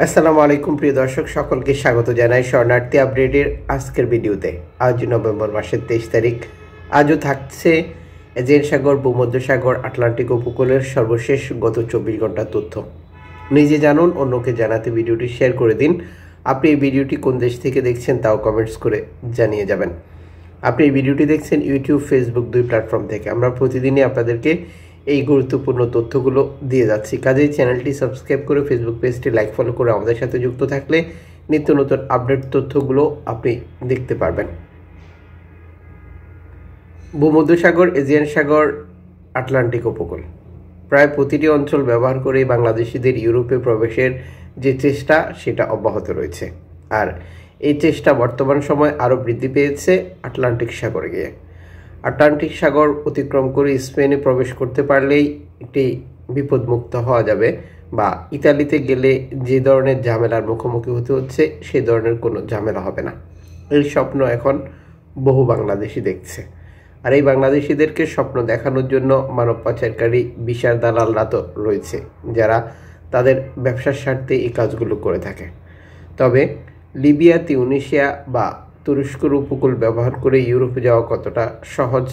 আসসালামু আলাইকুম প্রিয় দর্শক, সকলকে স্বাগত জানাই শরণার্থী আপডেটের আজকের ভিডিওতে। আজ নভেম্বর মাসের 23 তারিখ। আজও থাকছে এজিয়ান সাগর, ভূমধ্যসাগর, আটলান্টিক উপকূলের সর্বশেষ গত 24 ঘন্টার তথ্য। নিজে জানুন, অন্যকে জানাতে ভিডিওটি শেয়ার করে দিন। আপনি এই ভিডিওটি কোন দেশ থেকে দেখছেন তাও কমেন্টস করে জানিয়ে যাবেন। আপনি এই ভিডিওটি দেখছেন ইউটিউব, ফেসবুক দুই প্ল্যাটফর্ম থেকে। আমরা প্রতিদিনই আপনাদেরকে এই গুরুত্বপূর্ণ তথ্যগুলো দিয়ে যাচ্ছি। কাজেই চ্যানেলটি সাবস্ক্রাইব করে ফেসবুক পেজটি লাইক ফলো করে আমাদের সাথে যুক্ত থাকলে নিত্য নতুন আপডেট তথ্যগুলো আপনি দেখতে পারবেন। ভূমধ্যসাগর, এজিয়ান সাগর, আটলান্টিক উপকূল, প্রায় প্রতিটি অঞ্চল ব্যবহার করে বাংলাদেশিদের ইউরোপে প্রবেশের যে চেষ্টা সেটা অব্যাহত রয়েছে। আর এই চেষ্টা বর্তমান সময় আরও বৃদ্ধি পেয়েছে আটলান্টিক সাগরে গিয়ে। আটলান্টিক সাগর অতিক্রম করে স্পেনে প্রবেশ করতে পারলেই একটি বিপদমুক্ত হওয়া যাবে, বা ইতালিতে গেলে যে ধরনের ঝামেলার মুখোমুখি হতে হচ্ছে সেই ধরনের কোনো ঝামেলা হবে না। এই স্বপ্ন এখন বহু বাংলাদেশি দেখছে। আর এই বাংলাদেশিদেরকে স্বপ্ন দেখানোর জন্য মানব পাচারকারী বিশাল দালালরা তো রয়েছে, যারা তাদের ব্যবসার স্বার্থে এই কাজগুলো করে থাকে। তবে লিবিয়া, তিউনিসিয়া বা তুরস্কের উপকূল ব্যবহার করে ইউরোপে যাওয়া কতটা সহজ,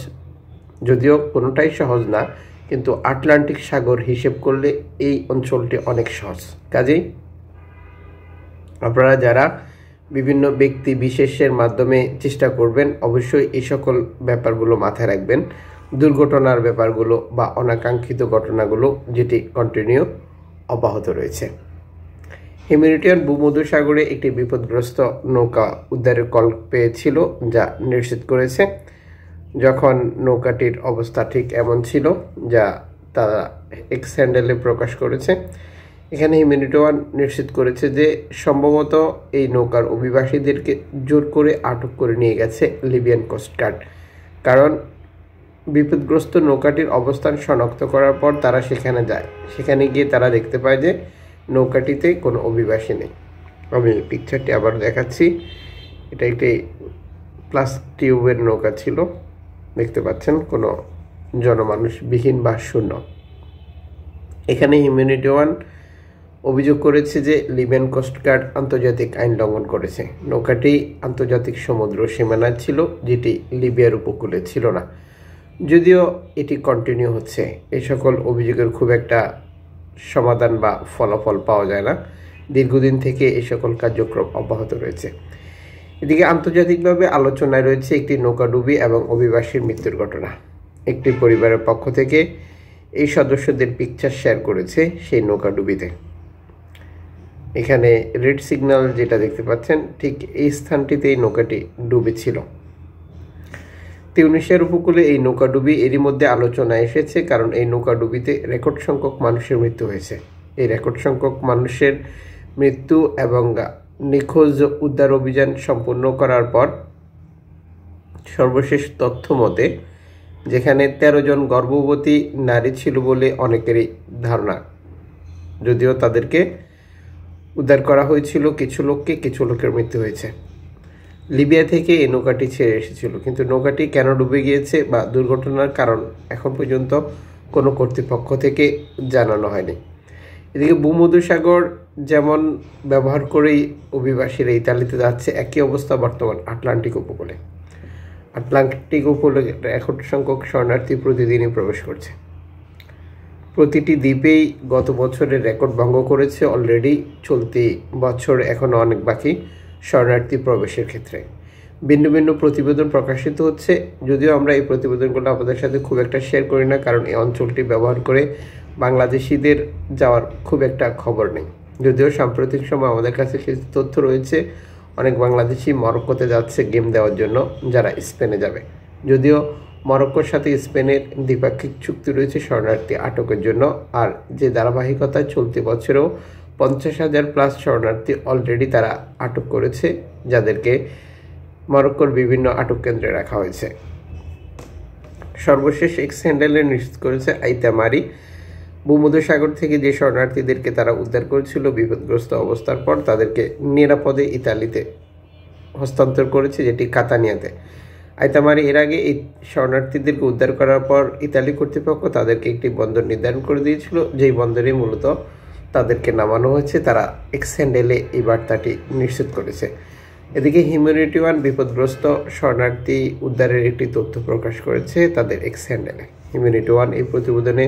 যদিও কোনোটাই সহজ না, কিন্তু আটলান্টিক সাগর হিসেব করলে এই অঞ্চলটি অনেক সহজ। কাজেই আপনারা যারা বিভিন্ন ব্যক্তি বিশেষের মাধ্যমে চেষ্টা করবেন, অবশ্যই এই সকল ব্যাপারগুলো মাথায় রাখবেন। দুর্ঘটনার ব্যাপারগুলো বা অনাকাঙ্ক্ষিত ঘটনাগুলো যেটি কন্টিনিউ অব্যাহত রয়েছে। হিউম্যানিটেরিয়ান ভূমধ্যসাগরে একটি বিপদগ্রস্ত নৌকা উদ্ধারের কল পেয়েছিল, যা নিশ্চিত করেছে যখন নৌকাটির অবস্থা ঠিক এমন ছিল যা তারা এক্স হ্যান্ডেলে প্রকাশ করেছে। এখানে হিউম্যানিটেরিয়ান নিশ্চিত করেছে যে সম্ভবত এই নৌকার অভিবাসীদেরকে জোর করে আটক করে নিয়ে গেছে লিবিয়ান কোস্টগার্ড। কারণ বিপদগ্রস্ত নৌকাটির অবস্থান শনাক্ত করার পর তারা সেখানে যায়। সেখানে গিয়ে তারা দেখতে পায় যে নৌকাটিতে কোনো অভিবাসী নেই। আমি পিকচারটি আবার দেখাচ্ছি। এটা একটি প্লাস্টিক টিউবের নৌকা ছিল, দেখতে পাচ্ছেন, কোনো জনমানুষবিহীন বা শূন্য। এখানে হিউম্যানিটেরিয়ান অভিযোগ করেছে যে লিবিয়ান কোস্টগার্ড আন্তর্জাতিক আইন লঙ্ঘন করেছে। নৌকাটি আন্তর্জাতিক সমুদ্র সীমানায় ছিল, যেটি লিবিয়ার উপকূলে ছিল না। যদিও এটি কন্টিনিউ হচ্ছে, এই সকল অভিযোগের খুব একটা সমাধান বা ফলাফল পাওয়া যায় না। দীর্ঘদিন থেকে এই সকল কার্যক্রম অব্যাহত রয়েছে। এদিকে আন্তর্জাতিকভাবে আলোচনায় রয়েছে একটি নৌকাডুবি এবং অভিবাসীর মৃত্যুর ঘটনা। একটি পরিবারের পক্ষ থেকে এই সদস্যদের পিকচার শেয়ার করেছে সেই নৌকাডুবিতে। এখানে রেড সিগন্যাল যেটা দেখতে পাচ্ছেন, ঠিক এই স্থানটিতেই নৌকাটি ডুবেছিল। তিউনিসিয়ার উপকূলে এই নৌকাডুবি এরই মধ্যে আলোচনায় এসেছে, কারণ এই নৌকাডুবিতে রেকর্ড সংখ্যক মানুষের মৃত্যু হয়েছে। এই রেকর্ড সংখ্যক মানুষের মৃত্যু এবং নিখোঁজ উদ্ধার অভিযান সম্পূর্ণ করার পর সর্বশেষ তথ্য মতে যেখানে 13 জন গর্ভবতী নারী ছিল বলে অনেকেরই ধারণা, যদিও তাদেরকে উদ্ধার করা হয়েছিল কিছু লোককে, কিছু লোকের মৃত্যু হয়েছে। লিবিয়া থেকে এই নৌকাটি ছেড়ে এসেছিল, কিন্তু নৌকাটি কেন ডুবে গিয়েছে বা দুর্ঘটনার কারণ এখন পর্যন্ত কোনো কর্তৃপক্ষ থেকে জানানো হয়নি। এদিকে ভূমধ্যসাগর যেমন ব্যবহার করেই অভিবাসীরা ইতালিতে যাচ্ছে, একই অবস্থা বর্তমান আটলান্টিক উপকূলে। আটলান্টিক উপকূলে রেকর্ড সংখ্যক শরণার্থী প্রতিদিনই প্রবেশ করছে। প্রতিটি দ্বীপেই গত বছরের রেকর্ড ভঙ্গ করেছে অলরেডি। চলতি বছর এখনও অনেক বাকি শরণার্থী প্রবেশের ক্ষেত্রে। ভিন্ন ভিন্ন প্রতিবেদন প্রকাশিত হচ্ছে, যদিও আমরা এই প্রতিবেদনগুলো আপনাদের সাথে খুব একটা শেয়ার করি না, কারণ এই অঞ্চলটি ব্যবহার করে বাংলাদেশিদের যাওয়ার খুব একটা খবর নেই। যদিও সাম্প্রতিক সময় আমাদের কাছে কিছু তথ্য রয়েছে, অনেক বাংলাদেশি মরক্কোতে যাচ্ছে গেম দেওয়ার জন্য, যারা স্পেনে যাবে। যদিও মরক্কোর সাথে স্পেনের দ্বিপাক্ষিক চুক্তি রয়েছে শরণার্থী আটকের জন্য। আর যে ধারাবাহিকতায় চলতি বছরেও 50,000+ শরণার্থী অলরেডি তারা আটক করেছে, যাদেরকে মরক্কোর বিভিন্ন আটক কেন্দ্রে রাখা হয়েছে। সর্বশেষ এক্স হ্যান্ডেলে নিশ্চিত করেছে আইতামারি ভূমধ্যসাগর থেকে যে শরণার্থীদেরকে তারা উদ্ধার করেছিল বিপদগ্রস্ত অবস্থার পর, তাদেরকে নিরাপদে ইতালিতে হস্তান্তর করেছে, যেটি কাতানিয়াতে। আইতামারি এর আগে এই শরণার্থীদেরকে উদ্ধার করার পর ইতালি কর্তৃপক্ষ তাদেরকে একটি বন্দর নির্ধারণ করে দিয়েছিল, যেই বন্দরে মূলত তাদেরকে নামানো হয়েছে, তারা এক্স হ্যান্ডেলে এই বার্তাটি নিশ্চিত করেছে। এদিকে হিউম্যানিটি ওয়ান বিপদগ্রস্ত শরণার্থী উদ্ধারের একটি তথ্য প্রকাশ করেছে তাদের এক্স হ্যান্ডেলে। হিউম্যানিটি ওয়ান এই প্রতিবেদনে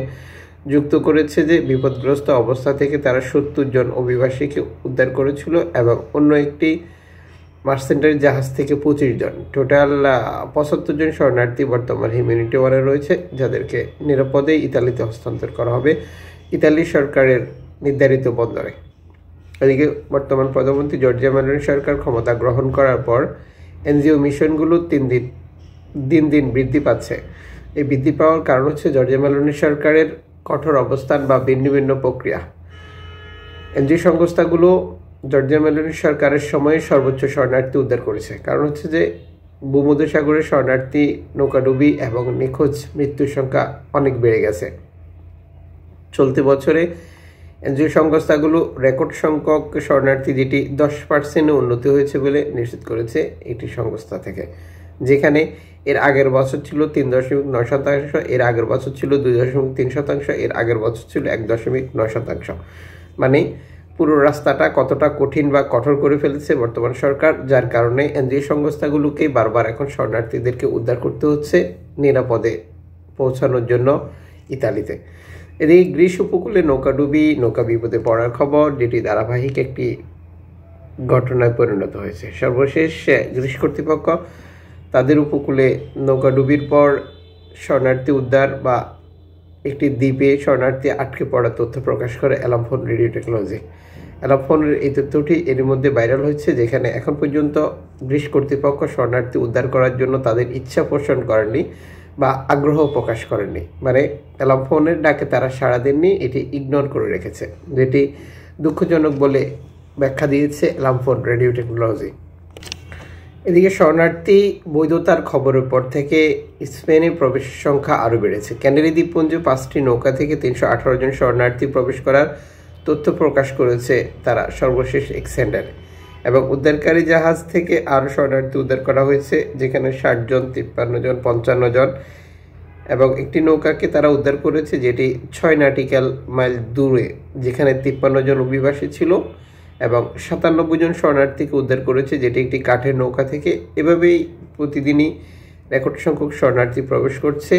যুক্ত করেছে যে বিপদগ্রস্ত অবস্থা থেকে তারা 70 জন অভিবাসীকে উদ্ধার করেছিল এবং অন্য একটি মার্চেন্টারি জাহাজ থেকে 25 জন, টোটাল 75 জন শরণার্থী বর্তমান হিউম্যানিটি ওয়ানে রয়েছে, যাদেরকে নিরাপদে ইতালিতে হস্তান্তর করা হবে ইতালি সরকারের নির্ধারিত বন্দরে। এদিকে বর্তমান প্রধানমন্ত্রী জর্জিয়া মেলোনি সরকার ক্ষমতা গ্রহণ করার পর এনজিও মিশনগুলো দিন দিন বৃদ্ধি পাচ্ছে। এই বৃদ্ধি পাওয়ার কারণ হচ্ছে জর্জিয়া মেলোনি সরকারের কঠোর অবস্থান বা ভিন্ন প্রক্রিয়া। এনজিও সংস্থাগুলো জর্জিয়া মেলোনি সরকারের সময়ে সর্বোচ্চ শরণার্থী উদ্ধার করেছে। কারণ হচ্ছে যে ভূমধ্যসাগরের শরণার্থী, নৌকাডুবি এবং নিখোঁজ মৃত্যুর সংখ্যা অনেক বেড়ে গেছে। চলতি বছরে এনজিও সংস্থাগুলো রেকর্ড সংখ্যক শরণার্থী, যেটি 10% উন্নতি হয়েছে বলে নিশ্চিত করেছে একটি সংস্থা থেকে, যেখানে এর আগের বছর ছিল 3.9%, এর আগের বছর ছিল 2.3%, এর আগের বছর ছিল 1.9%। মানে পুরো রাস্তাটা কতটা কঠিন বা কঠোর করে ফেলেছে বর্তমান সরকার, যার কারণে এনজিও সংস্থাগুলোকে বারবার এখন শরণার্থীদেরকে উদ্ধার করতে হচ্ছে নিরাপদে পৌঁছানোর জন্য ইতালিতে। এদিকে গ্রিস উপকূলে নৌকা বিপদে পড়ার খবর, যেটি ধারাবাহিক একটি ঘটনায় পরিণত হয়েছে। সর্বশেষ গ্রিস কর্তৃপক্ষ তাদের উপকূলে নৌকাডুবির পর শরণার্থী উদ্ধার বা একটি দ্বীপে শরণার্থী আটকে পড়ার তথ্য প্রকাশ করে অ্যালামফোন রেডিও টেকনোলজি। অ্যালামফোনের এই তথ্যটি এর মধ্যে ভাইরাল হয়েছে, যেখানে এখন পর্যন্ত গ্রিস কর্তৃপক্ষ শরণার্থী উদ্ধার করার জন্য তাদের ইচ্ছা পোষণ করেননি বা আগ্রহ প্রকাশ করেননি। মানে অ্যালামফোনের ডাকে তারা সাড়া দেননি, এটি ইগনোর করে রেখেছে, যেটি দুঃখজনক বলে ব্যাখ্যা দিয়েছে অ্যালামফোন রেডিও টেকনোলজি। এদিকে শরণার্থী বৈধতার খবরের পর থেকে স্পেনে প্রবেশের সংখ্যা আরও বেড়েছে। ক্যানারি দ্বীপপুঞ্জে 5টি নৌকা থেকে 318 জন শরণার্থী প্রবেশ করার তথ্য প্রকাশ করেছে তারা সর্বশেষ এক্স হ্যান্ডেলে, এবং উদ্ধারকারী জাহাজ থেকে আরও শরণার্থী উদ্ধার করা হয়েছে, যেখানে 60 জন, 53 জন, 55 জন, এবং একটি নৌকাকে তারা উদ্ধার করেছে যেটি 6 নটিক্যাল মাইল দূরে, যেখানে 53 জন অভিবাসী ছিল, এবং 97 জন শরণার্থীকে উদ্ধার করেছে, যেটি একটি কাঠের নৌকা থেকে। এভাবেই প্রতিদিনই রেকর্ড সংখ্যক শরণার্থী প্রবেশ করছে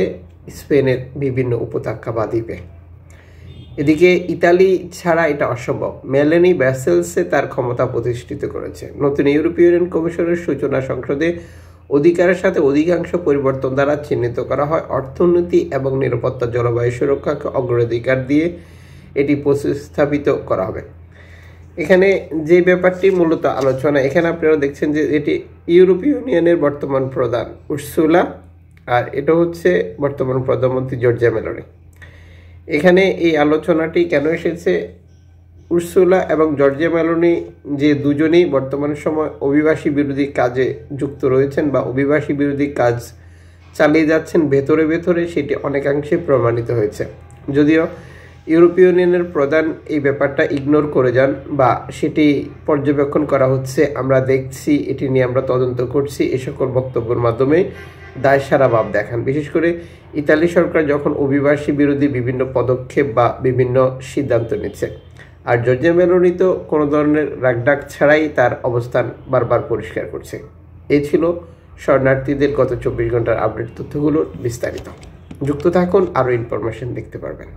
স্পেনের বিভিন্ন উপত্যকা বা দ্বীপে। এদিকে ইতালি ছাড়া এটা অসম্ভব। মেলানি ব্যাসেলসে তার ক্ষমতা প্রতিষ্ঠিত করেছে। নতুন ইউরোপীয় ইউনিয়ন কমিশনের সূচনা সংসদে অধিকারের সাথে অধিকাংশ পরিবর্তন দ্বারা চিহ্নিত করা হয় অর্থনীতি এবং নিরাপত্তা, জলবায়ু সুরক্ষাকে অগ্রাধিকার দিয়ে এটি প্রতিস্থাপিত করা হবে। এখানে যে ব্যাপারটি মূলত আলোচনা, এখানে আপনারা দেখছেন যে এটি ইউরোপীয় ইউনিয়নের বর্তমান প্রধান উর্সুলা, আর এটা হচ্ছে বর্তমান প্রধানমন্ত্রী জর্জিয়া মেলোনি। এখানে এই আলোচনাটি কেন এসেছে? উর্সুলা এবং জর্জিয়া মেলোনি যে দুজনেই বর্তমান সময় অভিবাসী বিরোধী কাজে যুক্ত রয়েছেন বা অভিবাসী বিরোধী কাজ চালিয়ে যাচ্ছেন ভেতরে ভেতরে, সেটি অনেকাংশে প্রমাণিত হয়েছে। যদিও ইউরোপীয় ইউনিয়নের প্রধান এই ব্যাপারটা ইগনোর করে যান বা সেটি পর্যবেক্ষণ করা হচ্ছে, আমরা দেখছি, এটি নিয়ে আমরা তদন্ত করছি, এ সকল বক্তব্যের মাধ্যমে দায়সারা ভাব দেখান। বিশেষ করে ইতালি সরকার যখন অভিবাসী বিরোধী বিভিন্ন পদক্ষেপ বা বিভিন্ন সিদ্ধান্ত নিচ্ছে, আর জর্জিয়া মেলোনি তো কোনো ধরনের রাগডাক ছাড়াই তার অবস্থান বারবার পরিষ্কার করছে। এই ছিল শরণার্থীদের গত 24 ঘন্টার আপডেট তথ্যগুলোর বিস্তারিত। যুক্ত থাকুন, আরও ইনফরমেশন দেখতে পারবেন।